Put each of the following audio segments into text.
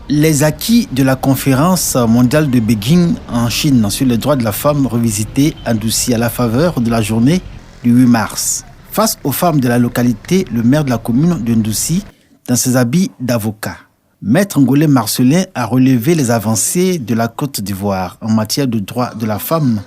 Les acquis de la conférence mondiale de Pékin en Chine sur les droits de la femme revisité, adouci à la faveur de la journée du 8 mars. Face aux femmes de la localité, le maire de la commune de Ndouci, dans ses habits d'avocat, Maître Ngolé Marcelin a relevé les avancées de la Côte d'Ivoire en matière de droits de la femme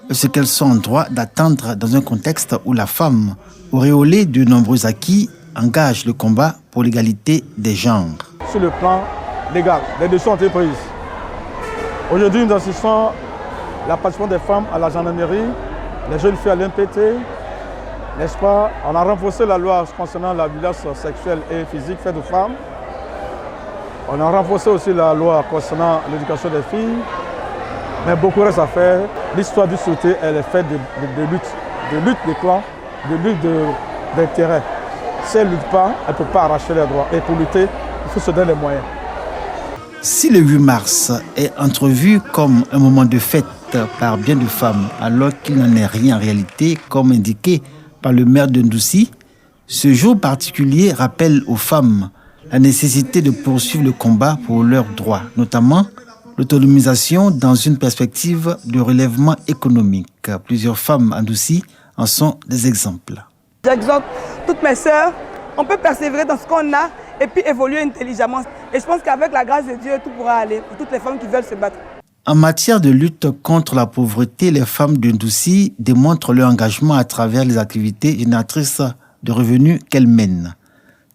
et ce qu'elles sont en droit d'attendre dans un contexte où la femme, auréolée de nombreux acquis, engage le combat pour l'égalité des genres. Sur le plan légal, les décisions ont été prises. Aujourd'hui, nous assistons à la participation des femmes à la gendarmerie, les jeunes filles à l'MPT, n'est-ce pas? On a renforcé la loi concernant la violence sexuelle et physique faite aux femmes. On a renforcé aussi la loi concernant l'éducation des filles. Mais beaucoup reste à faire. L'histoire du société, elle est faite de lutte des clans, de lutte d'intérêt. Si elle ne lutte pas, elle ne peut pas arracher les droits. Et pour lutter, il faut se donner les moyens. Si le 8 mars est entrevu comme un moment de fête par bien de femmes, alors qu'il n'en est rien en réalité, comme indiqué par le maire de Ndouci, ce jour particulier rappelle aux femmes la nécessité de poursuivre le combat pour leurs droits, notamment l'autonomisation dans une perspective de relèvement économique. Plusieurs femmes à Ndouci en sont des exemples. J'exhorte toutes mes sœurs, on peut persévérer dans ce qu'on a et puis évoluer intelligemment. Et je pense qu'avec la grâce de Dieu, tout pourra aller pour toutes les femmes qui veulent se battre. En matière de lutte contre la pauvreté, les femmes de Ndouci démontrent leur engagement à travers les activités génératrices de revenus qu'elles mènent.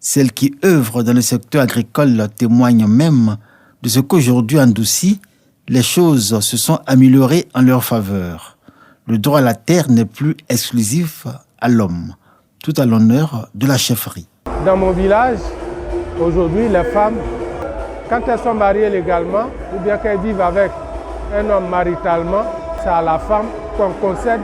Celles qui œuvrent dans le secteur agricole témoignent même de ce qu'aujourd'hui en Ndouci, les choses se sont améliorées en leur faveur. Le droit à la terre n'est plus exclusif à l'homme, tout à l'honneur de la chefferie. Dans mon village, aujourd'hui, les femmes, quand elles sont mariées légalement ou bien qu'elles vivent avec un homme maritalement, c'est à la femme qu'on concède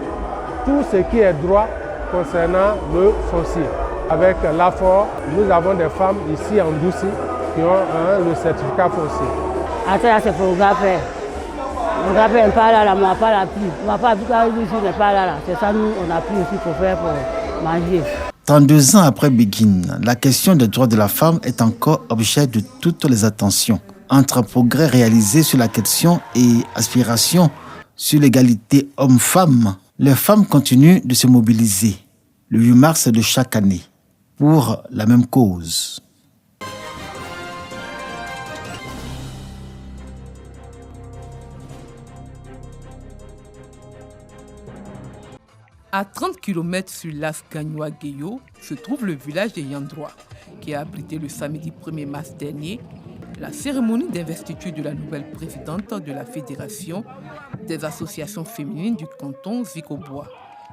tout ce qui est droit concernant le foncier. Avec l'AFOR, nous avons des femmes ici en Ndouci qui ont le certificat foncier. Attends, c'est pour mon grand-père. Mon grand-père n'est pas là, moi pas la pluie. Moi pas n'est pas là. C'est ça, nous, on a pris aussi pour faire pour manger. 32 ans après Pékin, la question des droits de la femme est encore objet de toutes les attentions. Entre progrès réalisés sur la question et aspirations sur l'égalité homme-femme, les femmes continuent de se mobiliser le 8 mars de chaque année pour la même cause. À 30 km sur l'As Gagnoa-Gueyo se trouve le village de Yandroa, qui a abrité le samedi 1er mars dernier la cérémonie d'investiture de la nouvelle présidente de la Fédération des associations féminines du canton Zikobois,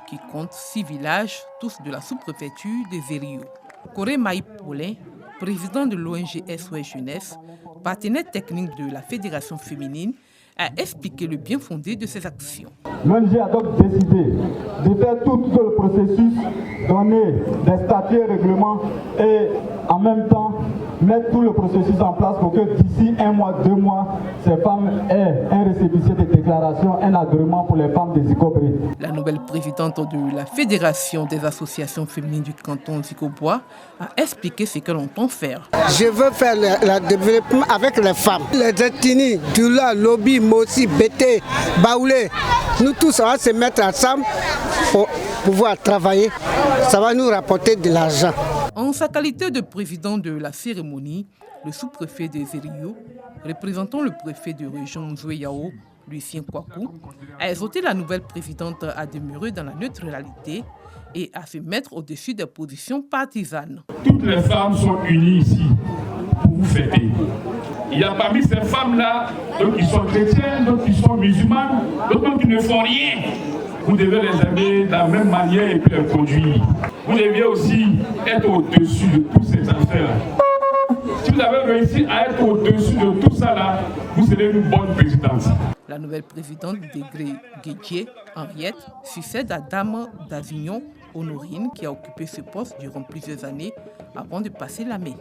qui compte 6 villages, tous de la sous-préfecture de Zério. Coré Maï Paulin, président de l'ONG SOS Jeunesse, partenaire technique de la Fédération féminine, a expliqué le bien fondé de ces actions. L'ONG a donc décidé de faire tout le processus, donner des statuts et règlements et en même temps mettre tout le processus en place pour que d'ici 1 mois, 2 mois, ces femmes aient un récépissé de déclaration, un agrément pour les femmes des Zikobré. La nouvelle présidente de la Fédération des associations féminines du canton Zikobois a expliqué ce qu'elle entend faire. Je veux faire le développement avec les femmes. Les ethnies, Dula, Lobby, Mossi, Bété, Baoulé, nous tous on va se mettre ensemble pour pouvoir travailler. Ça va nous rapporter de l'argent. En sa qualité de président de la cérémonie, le sous-préfet de Zério, représentant le préfet de région Zouéyao, Lucien Kwaku, a exhorté la nouvelle présidente à demeurer dans la neutralité et à se mettre au-dessus des positions partisanes. Toutes les femmes sont unies ici pour vous fêter. Il y a parmi ces femmes-là, d'autres qui sont chrétiennes, d'autres qui sont musulmanes, d'autres qui ne font rien. Vous devez les aimer de la même manière et puis les conduire. Vous devez aussi être au-dessus de toutes ces affaires. Si vous avez réussi à être au-dessus de tout ça là, vous serez une bonne présidente. La nouvelle présidente d'Egré Guédier, Henriette, succède à Dame d'Avignon, Honorine, qui a occupé ce poste durant plusieurs années avant de passer la main.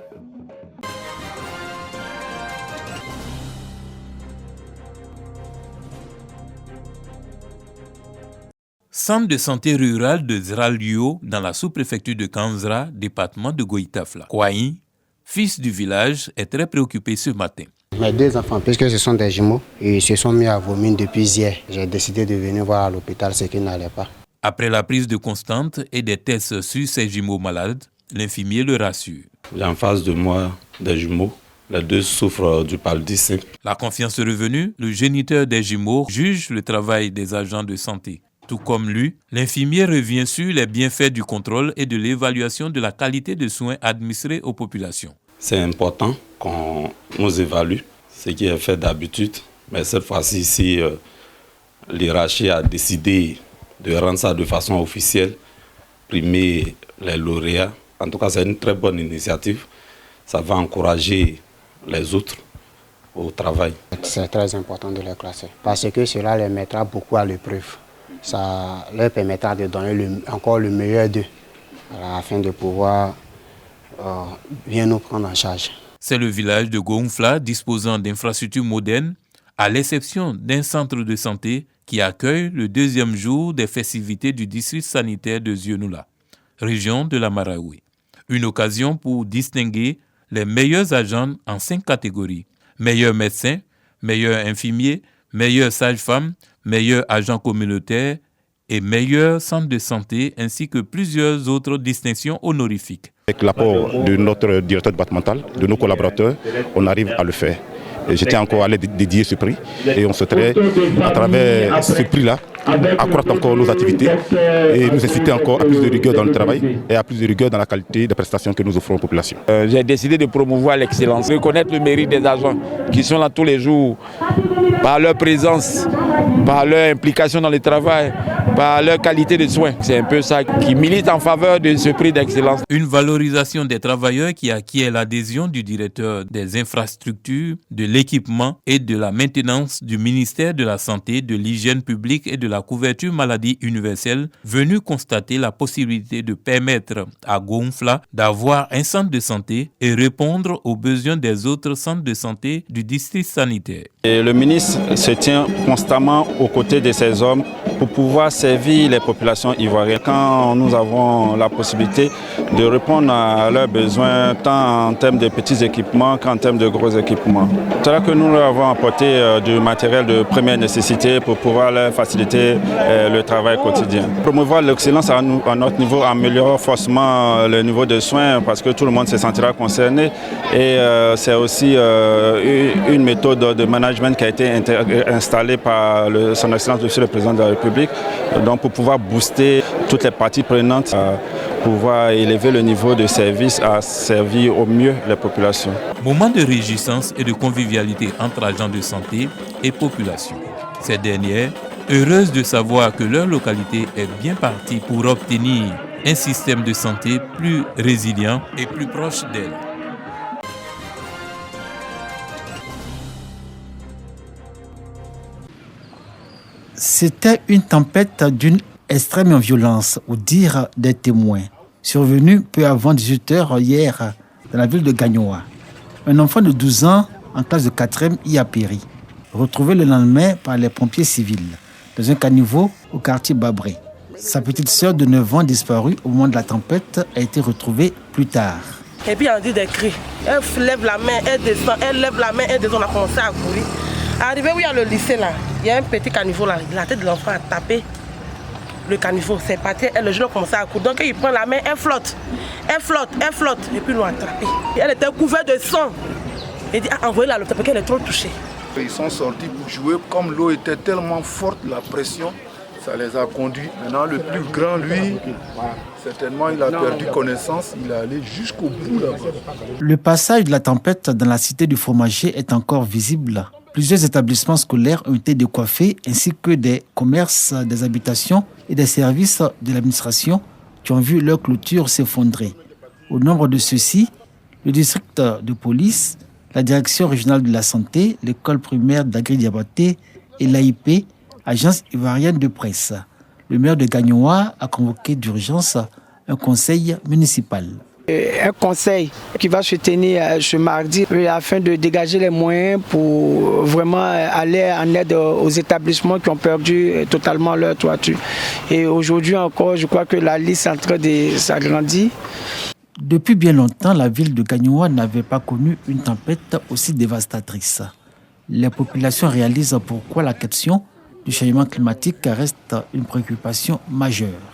Centre de santé rural de Zralio dans la sous-préfecture de Kanzra, département de Goïtafla. Kouaï, fils du village, est très préoccupé ce matin. Mes 2 enfants, puisque ce sont des jumeaux, ils se sont mis à vomir depuis hier. J'ai décidé de venir voir à l'hôpital ce qui n'allait pas. Après la prise de constante et des tests sur ces jumeaux malades, l'infirmier le rassure. J'ai en face de moi des jumeaux. Les 2 souffrent du paludisme. La confiance revenue, le géniteur des jumeaux juge le travail des agents de santé. Tout comme lui, l'infirmier revient sur les bienfaits du contrôle et de l'évaluation de la qualité de soins administrés aux populations. C'est important qu'on nous évalue, ce qui est fait d'habitude. Mais cette fois-ci, ici, l'hiérarchie a décidé de rendre ça de façon officielle, primer les lauréats. En tout cas, c'est une très bonne initiative. Ça va encourager les autres au travail. C'est très important de les classer parce que cela les mettra beaucoup à l'épreuve. Ça leur permettra de donner encore le meilleur d'eux afin de pouvoir bien nous prendre en charge. C'est le village de Goumfla disposant d'infrastructures modernes, à l'exception d'un centre de santé qui accueille le 2e jour des festivités du district sanitaire de Zionoula, région de la Marawi. Une occasion pour distinguer les meilleurs agents en 5 catégories. Meilleurs médecins, meilleurs infirmiers, meilleurs sages-femmes, meilleurs agents communautaires et meilleurs centres de santé, ainsi que plusieurs autres distinctions honorifiques. Avec l'apport de notre directeur départemental, de nos collaborateurs, on arrive à le faire. J'étais encore allé dédier ce prix et on souhaiterait, à travers ce prix-là, accroître encore nos activités et nous inciter encore à plus de rigueur dans le travail et à plus de rigueur dans la qualité des prestations que nous offrons aux populations. J'ai décidé de promouvoir l'excellence, reconnaître le mérite des agents qui sont là tous les jours, par leur présence, par leur implication dans le travail, par leur qualité de soins. C'est un peu ça qui milite en faveur de ce prix d'excellence. Une valorisation des travailleurs qui acquiert l'adhésion du directeur des infrastructures, de l'équipement et de la maintenance du ministère de la Santé, de l'Hygiène publique et de la couverture maladie universelle, venu constater la possibilité de permettre à Goumfla d'avoir un centre de santé et répondre aux besoins des autres centres de santé du district sanitaire. Et le ministre se tient constamment aux côtés de ces hommes pour pouvoir servir les populations ivoiriennes. Quand nous avons la possibilité de répondre à leurs besoins, tant en termes de petits équipements qu'en termes de gros équipements. C'est là que nous leur avons apporté du matériel de première nécessité pour pouvoir leur faciliter le travail quotidien. Promouvoir l'excellence à notre niveau améliore forcément le niveau de soins parce que tout le monde se sentira concerné. Et c'est aussi une méthode de management qui a été installée par son Excellence Monsieur le Président de la République, donc pour pouvoir booster toutes les parties prenantes, pouvoir élever le niveau de service à servir au mieux les populations. Moment de réjouissance et de convivialité entre agents de santé et population. Ces dernières, heureuses de savoir que leur localité est bien partie pour obtenir un système de santé plus résilient et plus proche d'elles. C'était une tempête d'une extrême violence, au dire des témoins, survenue peu avant 18h hier dans la ville de Gagnoa. Un enfant de 12 ans en classe de 4e y a péri, retrouvé le lendemain par les pompiers civils dans un caniveau au quartier Babré. Sa petite sœur de 9 ans disparue au moment de la tempête a été retrouvée plus tard. Et puis on dit des cris. Elle lève la main, elle descend, elle lève la main, elle descend, on a commencé à courir. Arrivé où il y a le lycée là, il y a un petit caniveau là, la tête de l'enfant a tapé le caniveau, c'est parti, et le jeune a commencé à courir. Donc il prend la main, elle flotte, et puis il l'a attrapée. Elle était couverte de sang. Il dit, envoyez-la à l'hôpital parce qu'elle est trop touchée. Ils sont sortis pour jouer, comme l'eau était tellement forte, la pression, ça les a conduits. Maintenant le plus grand, lui, certainement il a perdu connaissance, il est allé jusqu'au bout là-bas. Le passage de la tempête dans la cité du fromager est encore visible. Plusieurs établissements scolaires ont été décoiffés, ainsi que des commerces, des habitations et des services de l'administration qui ont vu leur clôture s'effondrer. Au nombre de ceux-ci, le district de police, la direction régionale de la santé, l'école primaire d'Agri-Diabaté et l'AIP, agence ivoirienne de presse. Le maire de Gagnoa a convoqué d'urgence un conseil municipal. Un conseil qui va se tenir ce mardi afin de dégager les moyens pour vraiment aller en aide aux établissements qui ont perdu totalement leur toiture. Et aujourd'hui encore, je crois que la liste est en train de s'agrandir. Depuis bien longtemps, la ville de Gagnoua n'avait pas connu une tempête aussi dévastatrice. Les populations réalisent pourquoi la question du changement climatique reste une préoccupation majeure.